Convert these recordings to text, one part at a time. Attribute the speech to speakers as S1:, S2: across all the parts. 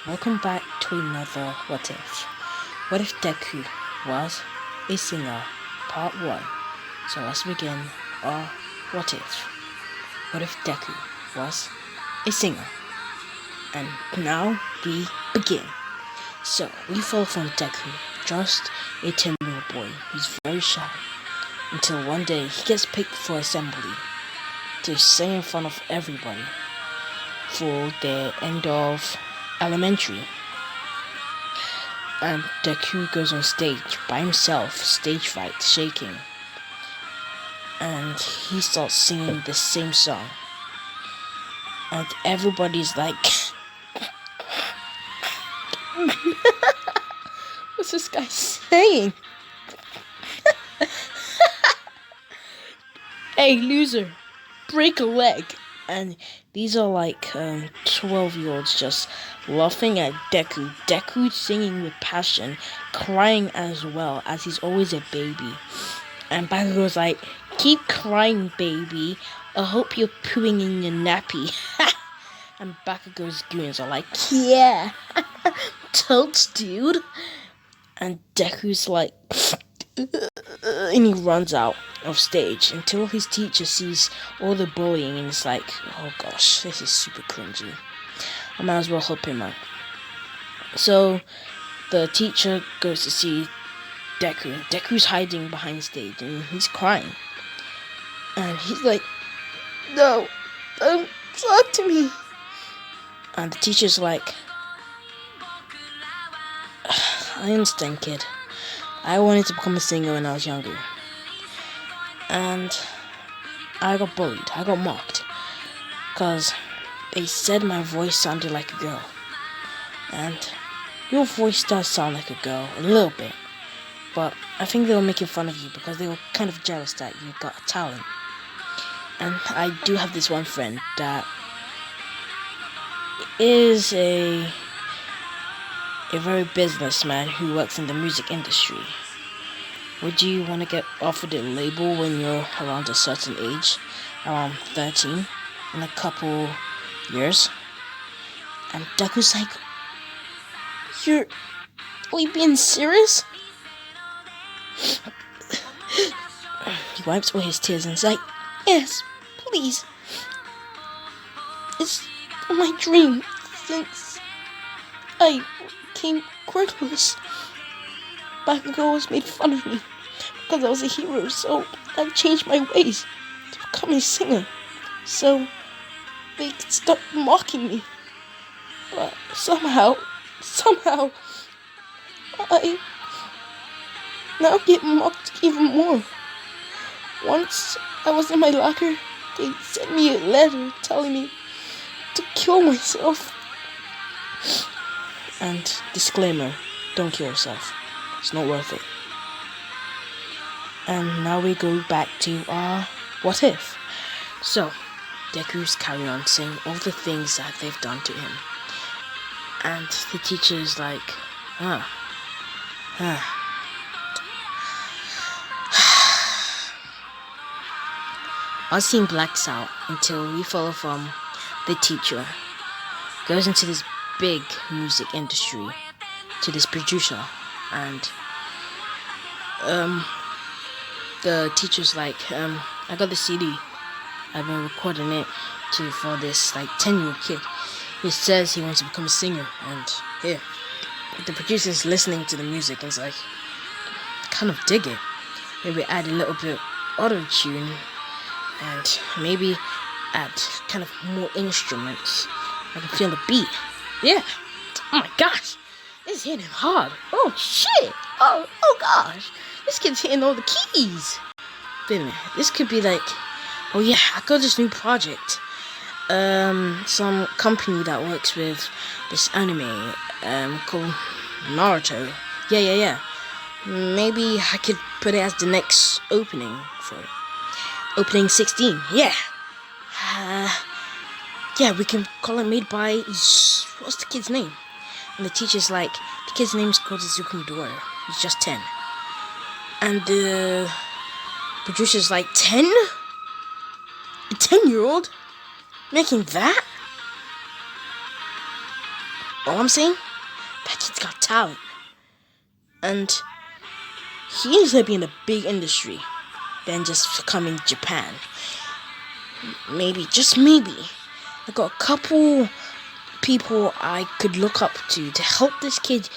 S1: Welcome back to another What If. What if Deku was a singer? Part 1. So let's begin our What If. What if Deku was a singer? And now we begin. So we follow from Deku, just a 10-year-old boy who's very shy, until one day he gets picked for assembly to sing in front of everybody for the end of elementary. And Deku goes on stage by himself, stage fright, shaking, and he starts singing the same song, and everybody's like, what's this guy saying? Hey loser, break a leg. And these are like 12-year-olds just laughing at Deku. Deku singing with passion, crying as well, as he's always a baby. And Baka goes like, keep crying, baby. I hope you're pooing in your nappy. And Baka goes goons are like, yeah, totes, dude. And Deku's like, and he runs out of stage until his teacher sees all the bullying and it's like, oh gosh, this is super cringy. I might as well help him out. So the teacher goes to see Deku, and Deku's hiding behind stage and he's crying. And he's like, no, don't talk to me. And the teacher's like, I understand, kid. I wanted to become a singer when I was younger. And I got bullied. I got mocked. Because they said my voice sounded like a girl. And your voice does sound like a girl, a little bit. But I think they were making fun of you because they were kind of jealous that you got a talent. And I do have this one friend that is a very businessman who works in the music industry. Would you want to get offered a label when you're around a certain age, around 13, in a couple years? And Deku's like, are you being serious? He wipes away his tears and is like, yes, please. It's my dream since I became quirkless. Bakugo always made fun of me because I was a hero, so I've changed my ways to become a singer, so they could stop mocking me. But somehow, I now get mocked even more. Once I was in my locker, they sent me a letter telling me to kill myself. And disclaimer, don't kill yourself. It's not worth it. And now we go back to our what if. So, Deku's carry on saying all the things that they've done to him. And the teacher is like, Our scene blacks out until we follow from the teacher. Goes into this big music industry to this producer, and the teacher's like, I got the CD. I've been recording it for this like 10-year-old kid. He says he wants to become a singer, and here the producer's listening to the music and is like, kind of dig it. Maybe add a little bit auto tune and maybe add kind of more instruments. I can feel the beat. Yeah. Oh my gosh. This is hitting him hard. Oh shit. Oh gosh. This kid's hitting all the keys. Wait a minute. This could be like, oh yeah, I got this new project. Some company that works with this anime called Naruto. Yeah. Maybe I could put it as the next opening for it. Opening 16. Yeah. yeah, we can call it made by, what's the kid's name? And the teacher's like, the kid's name's called Zukundora. He's just 10. And the producer's like, 10? A 10-year-old? Making that? All I'm saying, that kid's got talent. And he ends up being a big industry than just coming Japan. Maybe, just maybe, I got a couple people I could look up to help this kid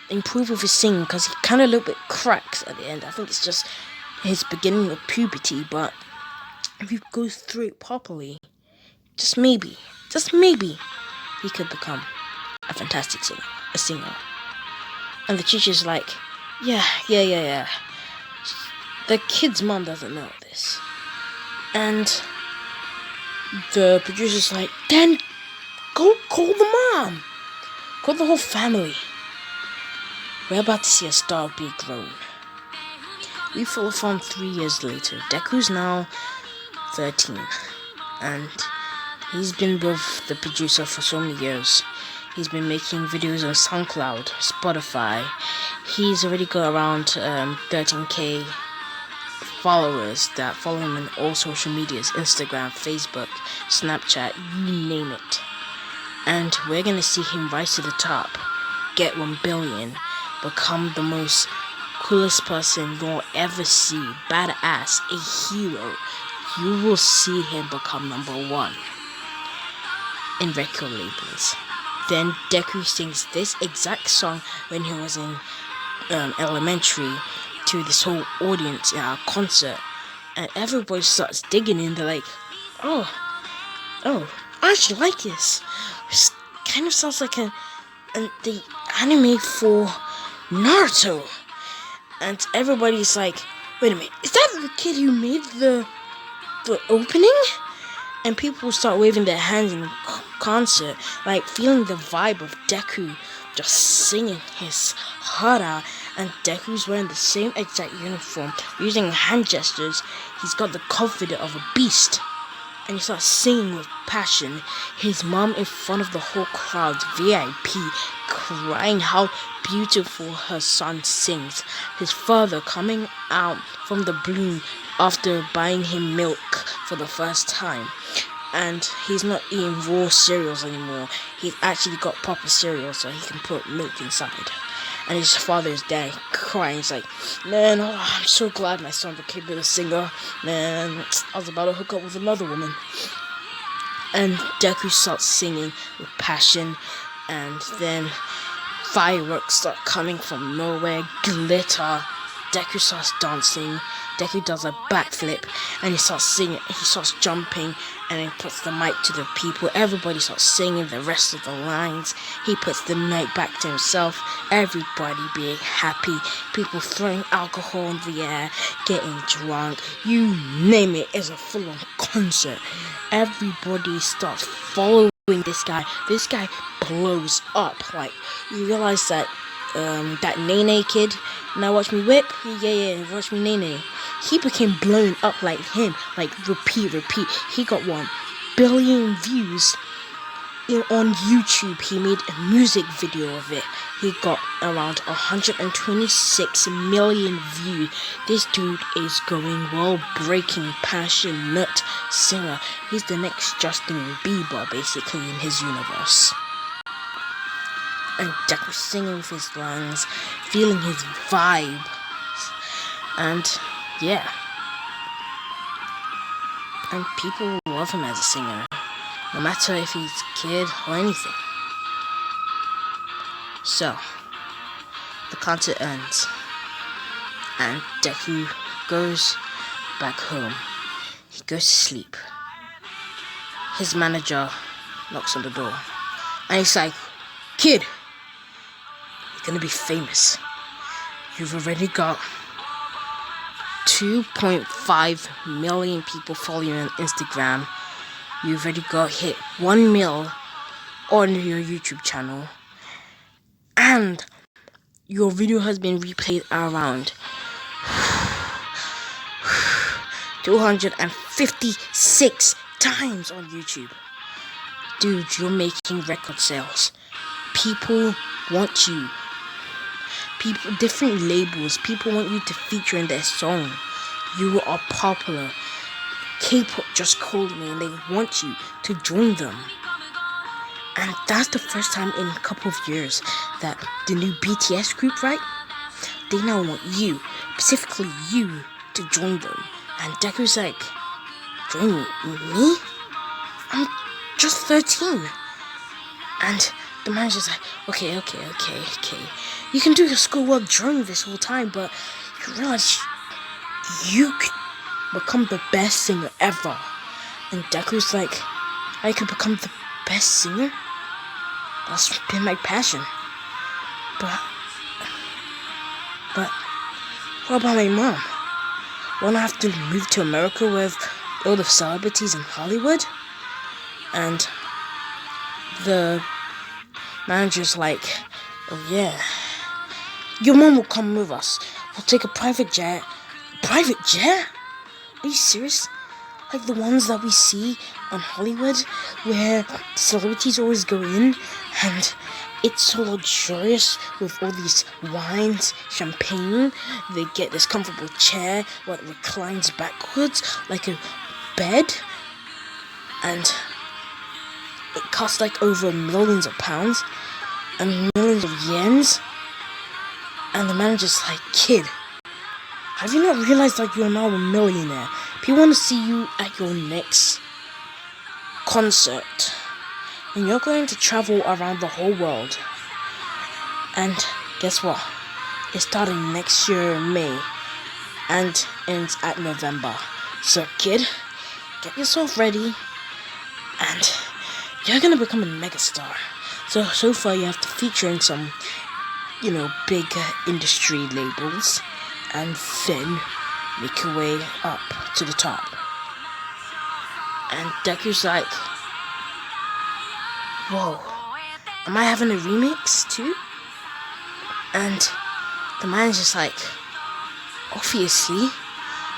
S1: improve with his singing, because he kind of a little bit cracks at the end. I think it's just his beginning of puberty, but if he goes through it properly, just maybe, he could become a fantastic singer. And the teacher's like, yeah. The kid's mom doesn't know this. And the producer's like, then go call the mom. Call the whole family. We're about to see a star be grown. We follow from 3 years later. Deku's now 13. And he's been with the producer for so many years. He's been making videos on SoundCloud, Spotify. He's already got around 13k followers that follow him on all social medias, Instagram, Facebook, Snapchat, you name it. And we're gonna see him rise to the top, get 1 billion, become the most coolest person you'll ever see, badass, a hero. You will see him become #1 in record labels. Then Deku sings this exact song when he was in elementary to this whole audience in our concert, and everybody starts digging in. They're like, oh, I actually like this. This kind of sounds like the anime for Naruto. And everybody's like, wait a minute, is that the kid who made the opening? And people start waving their hands in the concert, like feeling the vibe of Deku just singing his heart out. And Deku's wearing the same exact uniform, using hand gestures. He's got the confidence of a beast. And he starts singing with passion. His mom in front of the whole crowd, VIP, crying how beautiful her son sings. His father coming out from the blue after buying him milk for the first time. And he's not eating raw cereals anymore. He's actually got proper cereal so he can put milk inside. And his father is there crying. He's like, man, I'm so glad my son became a singer. Man, I was about to hook up with another woman. And Deku starts singing with passion. And then fireworks start coming from nowhere. Glitter. Deku starts dancing. Deku does a backflip. And he starts singing. He starts jumping. And he puts the mic to the people. Everybody starts singing the rest of the lines. He puts the mic back to himself. Everybody being happy. People throwing alcohol in the air. Getting drunk. You name it. It's a full-on concert. Everybody starts following this guy. This guy blows up. Like, you realize that that Nene kid, now watch me whip. Yeah, watch me Nene. He became blown up like him, like repeat. He got 1 billion views on YouTube. He made a music video of it. He got around 126 million views. This dude is going well, breaking, passionate singer. He's the next Justin Bieber, basically, in his universe. And Deku singing with his lungs, feeling his vibe. And yeah. And people love him as a singer, no matter if he's a kid or anything. So, the concert ends, and Deku goes back home. He goes to sleep. His manager knocks on the door, and he's like, kid, you're gonna be famous. You've already got 2.5 million people follow you on Instagram. You've already got hit 1 mil on your YouTube channel. And your video has been replayed around 256 times on YouTube. dude, you're making record sales. People want you. People, different labels, people want you to feature in their song. You are popular. K-pop just called me and they want you to join them. And that's the first time in a couple of years that the new BTS group, right? They now want you, specifically you, to join them. And Deku's like, join me? I'm just 13. And the manager's like, okay. You can do your schoolwork during this whole time, but you realize you could become the best singer ever. And Deku's like, I could become the best singer? That's been my passion. But what about my mom? Won't I have to move to America with all the celebrities in Hollywood? And the manager's like, oh yeah, your mom will come with us. We'll take a private jet. Private jet? Are you serious? Like the ones that we see on Hollywood where celebrities always go in and it's so luxurious with all these wines, champagne. They get this comfortable chair what reclines backwards like a bed, and it costs like over millions of pounds and millions of yens. And the manager's like, kid, have you not realized that you are now a millionaire? People want to see you at your next concert. And you're going to travel around the whole world. And guess what? It's starting next year in May and ends at November. So kid, get yourself ready and you're going to become a megastar. So far you have to feature in some, big industry labels and then make your way up to the top. And Deku's like, whoa, am I having a remix too? And the manager's like, obviously,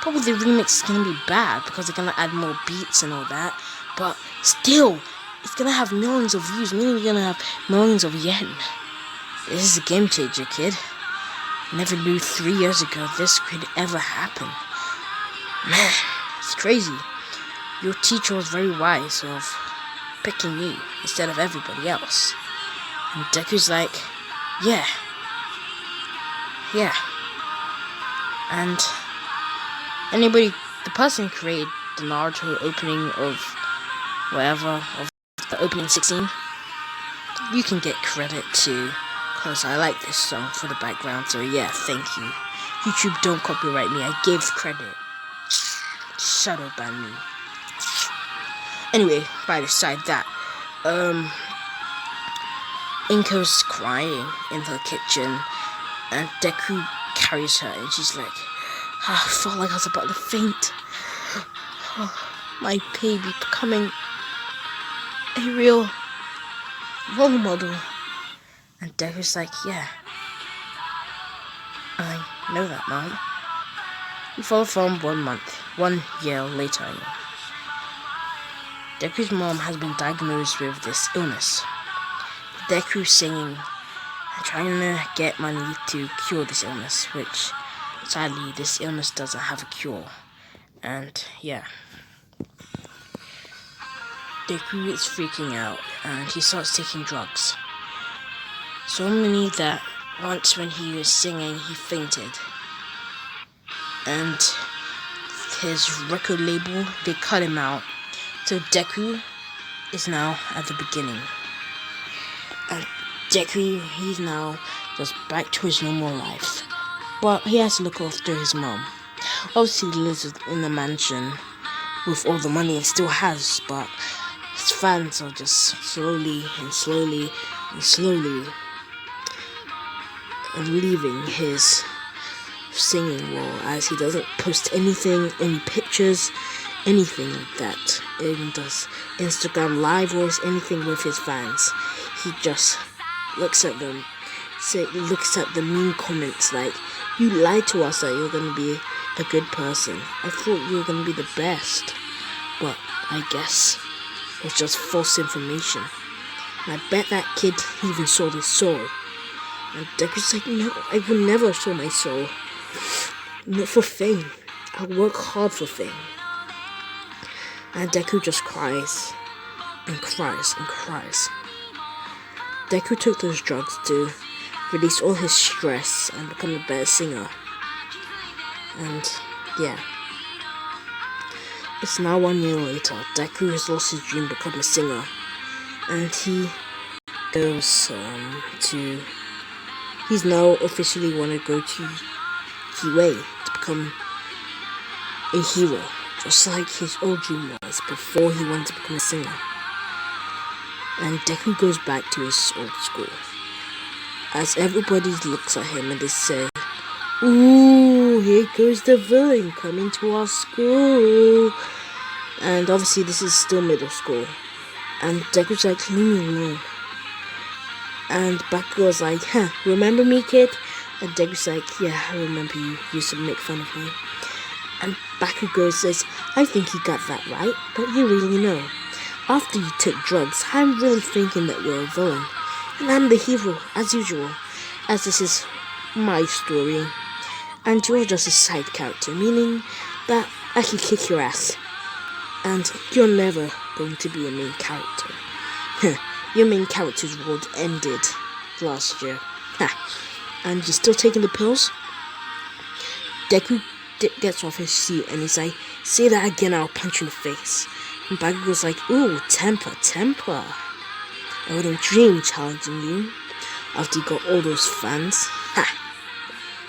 S1: probably the remix is gonna be bad because they're gonna add more beats and all that, but still, it's gonna have millions of views, meaning you're gonna have millions of yen. This is a game changer, kid. Never knew 3 years ago this could ever happen. Man, it's crazy. Your teacher was very wise of picking you instead of everybody else. And Deku's like, yeah. And the person who created the Naruto opening of whatever, of the opening 16, you can get credit too, because I like this song for the background, so yeah, thank you. YouTube, don't copyright me, I gave credit. Shadow ban me. Anyway, by the side that, Inko's crying in her kitchen, and Deku carries her, and she's like, I felt like I was about to faint. My baby becoming a real role model. And Deku's like, yeah, I know that, Mom. We follow film 1 year later. Deku's mom has been diagnosed with this illness. Deku singing and trying to get money to cure this illness, which sadly this illness doesn't have a cure. And yeah, Deku is freaking out and he starts taking drugs. So many that once when he was singing he fainted. And his record label, they cut him out. So Deku is now at the beginning. And Deku, he's now just back to his normal life. But he has to look after his mom. Obviously he lives in a mansion with all the money he still has, but his fans are just slowly leaving his singing wall, as he doesn't post anything, any pictures, anything like that. He does Instagram live or anything with his fans. He just looks at them, looks at the mean comments like, you lied to us that you're gonna be a good person. I thought you were gonna be the best, but I guess was just false information. And I bet that kid even sold his soul. And Deku's like, no, I will never sell my soul. Not for fame. I work hard for fame. And Deku just cries and cries and cries. Deku took those drugs to release all his stress and become a better singer. And yeah. It's now 1 year later. Deku has lost his dream to become a singer. And he goes he's now officially want to go to Kiwei to become a hero. Just like his old dream was before he wanted to become a singer. And Deku goes back to his old school. As everybody looks at him and they say, "Ooh, here goes the villain coming to our school." And obviously this is still middle school. And Deku's like, "Leave me alone." And Bakugo's like, "Huh, remember me, kid?" And Deku's like, "Yeah, I remember you. You used to make fun of me." And Bakugo says, "I think you got that right, but you really know. After you took drugs, I'm really thinking that you're a villain. And I'm the hero, as usual, as this is my story. And you're just a side character, meaning that I can kick your ass. And you're never going to be a main character. Your main character's world ended last year. And you're still taking the pills?" Deku gets off his seat and he's like, "Say that again, I'll punch you in the face." And Bakugo's like, "Ooh, temper. I wouldn't dream challenging you after you got all those fans.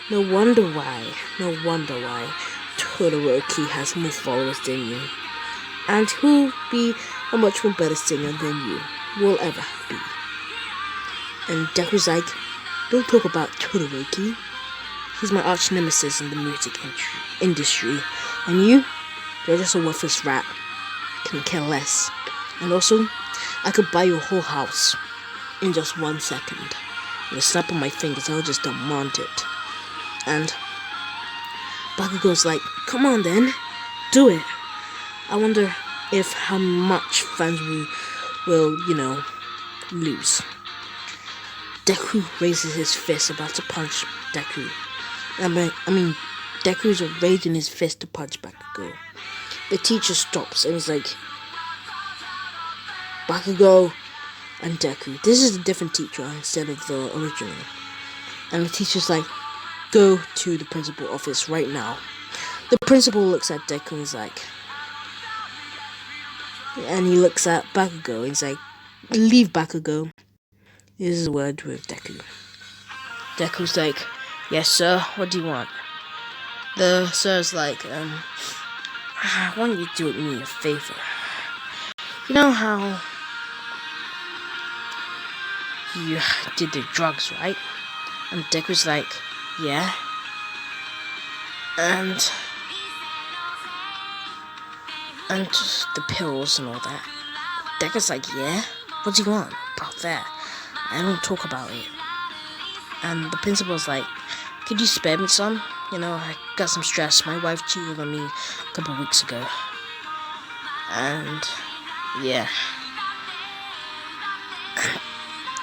S1: No wonder why Todoroki has more followers than you. And who'll be a much more better singer than you will ever be." And Deku's like, "Don't talk about Todoroki. He's my arch nemesis in the music industry. And you're just a worthless rat. Can care less. And also, I could buy your whole house in just 1 second. With a snap of my fingers, I'll just demand it." And Bakugo's like, "Come on then, do it. I wonder if how much fans will lose." Deku raises his fist about to punch Deku. Deku's raising his fist to punch Bakugo. The teacher stops and is like, "Bakugo and Deku." This is a different teacher instead of the original. And the teacher's like, "Go to the principal office right now." The principal looks at Deku and is like, and he looks at Bakugo and he's like, "Leave, Bakugo." This is a word with Deku. Deku's like, "Yes, sir, what do you want?" The sir's like, "I want you to do me a favor. You know how you did the drugs, right?" And Deku's like, "Yeah. And the pills and all that." Deku's like, "Yeah? What do you want about that? I don't talk about it." And the principal's like, "Could you spare me some? I got some stress. My wife cheated on me a couple of weeks ago." And yeah.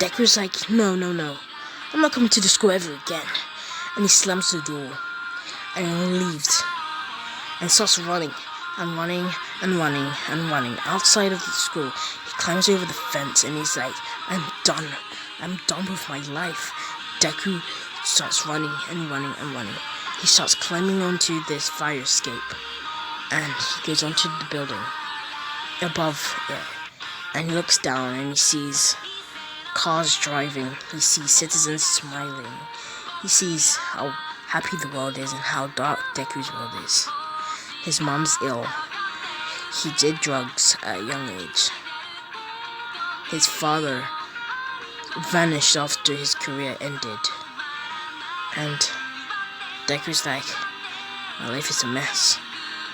S1: Deku's like, No. I'm not coming to the school ever again." And he slams the door and leaves and starts running outside of the school. He climbs over the fence and he's like, I'm done with my life." Deku starts running. He starts climbing onto this fire escape and he goes onto the building above it, and he looks down and he sees cars driving. He sees citizens smiling. He sees how happy the world is and how dark Deku's world is. His mom's ill. He did drugs at a young age. His father vanished after his career ended. And Deku's like, my life is a mess.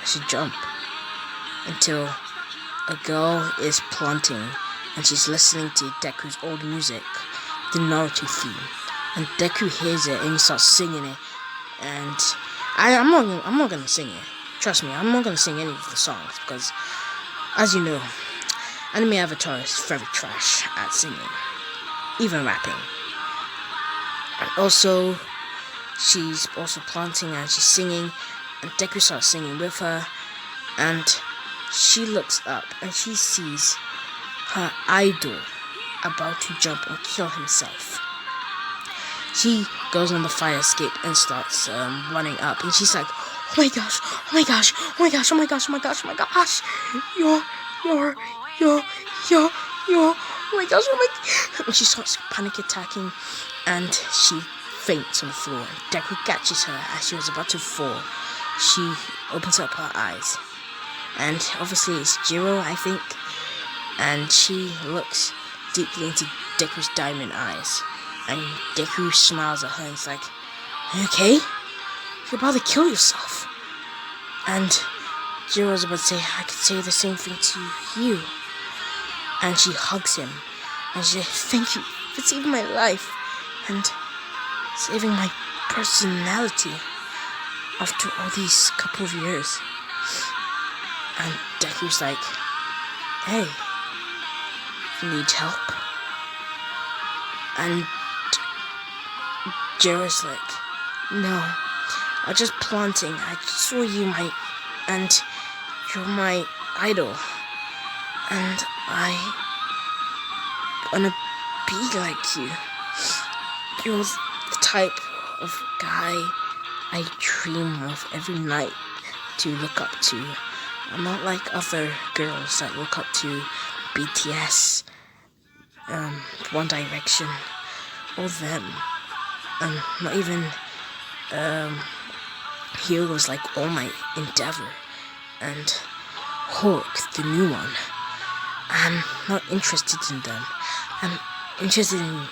S1: I should jump. Until a girl is planting and she's listening to Deku's old music, the Naruto theme. And Deku hears it and he starts singing it. And I'm not gonna sing it. Trust me, I'm not gonna sing any of the songs because, as you know, Anime Avatar is very trash at singing, even rapping. And also, she's also planting and she's singing, and Deku starts singing with her, and she looks up and she sees her idol about to jump and kill himself. She goes on the fire escape and starts running up, and she's like, "Oh my gosh! Oh my gosh! Oh my gosh! Oh my gosh! Oh my gosh! Oh my gosh! You're, oh my gosh! Oh my!" And she starts panic attacking, and she faints on the floor. Deku catches her as she was about to fall. She opens up her eyes, and obviously it's Jiro, I think, and she looks deeply into Deku's diamond eyes, and Deku smiles at her and is like, "Are you okay? You're about to kill yourself." And Jiro's about to say, "I could say the same thing to you." And she hugs him, and she says, "Thank you for saving my life, and saving my personality after all these couple of years." And Deku's like, "Hey, you need help?" And Jiro's like, "No, I'm just planting. I saw you, and you're my idol, and I wanna be like you. You're the type of guy I dream of every night to look up to. I'm not like other girls that look up to BTS, One Direction, or them. Not even heroes like All Might, Endeavor, and Hulk, the new one. I'm not interested in them. I'm interested in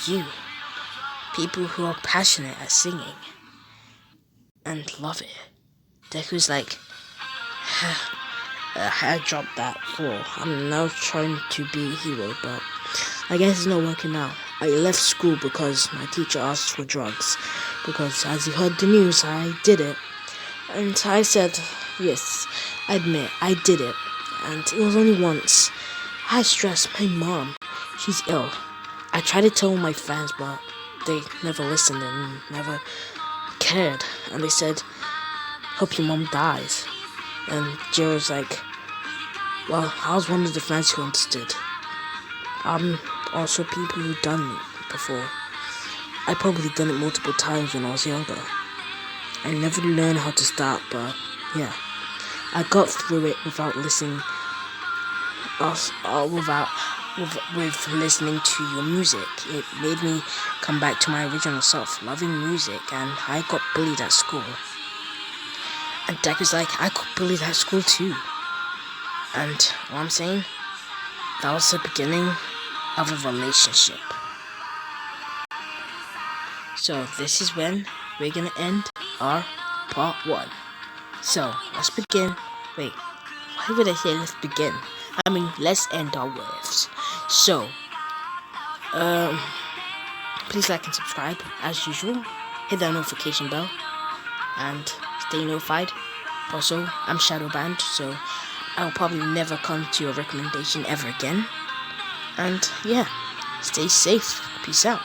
S1: you. People who are passionate at singing and love it." Deku's like, I dropped that floor. I'm now trying to be a hero, but I guess it's not working out. I left school because my teacher asked for drugs, because as you heard the news, I did it. And I said, yes, I admit, I did it. And it was only once. I had stress. My mom, she's ill. I tried to tell my fans, but they never listened and never cared. And they said, "Hope your mom dies." And Jiro's like, "Well, I was one of the fans who understood. Also people who done it before. I probably done it multiple times when I was younger. I never learned how to start, but yeah, I got through it without listening, with listening to your music. It made me come back to my original self, loving music, and I got bullied at school." And Deku's like, "I got bullied at school too." And what I'm saying, that was the beginning of a relationship. So this is when we're gonna end our part 1. So let's begin. Wait, why would I say let's begin? I mean, let's end our words. So, please like and subscribe as usual. Hit that notification bell and stay notified. Also, I'm Shadowband, so I'll probably never come to your recommendation ever again. And yeah, stay safe. Peace out.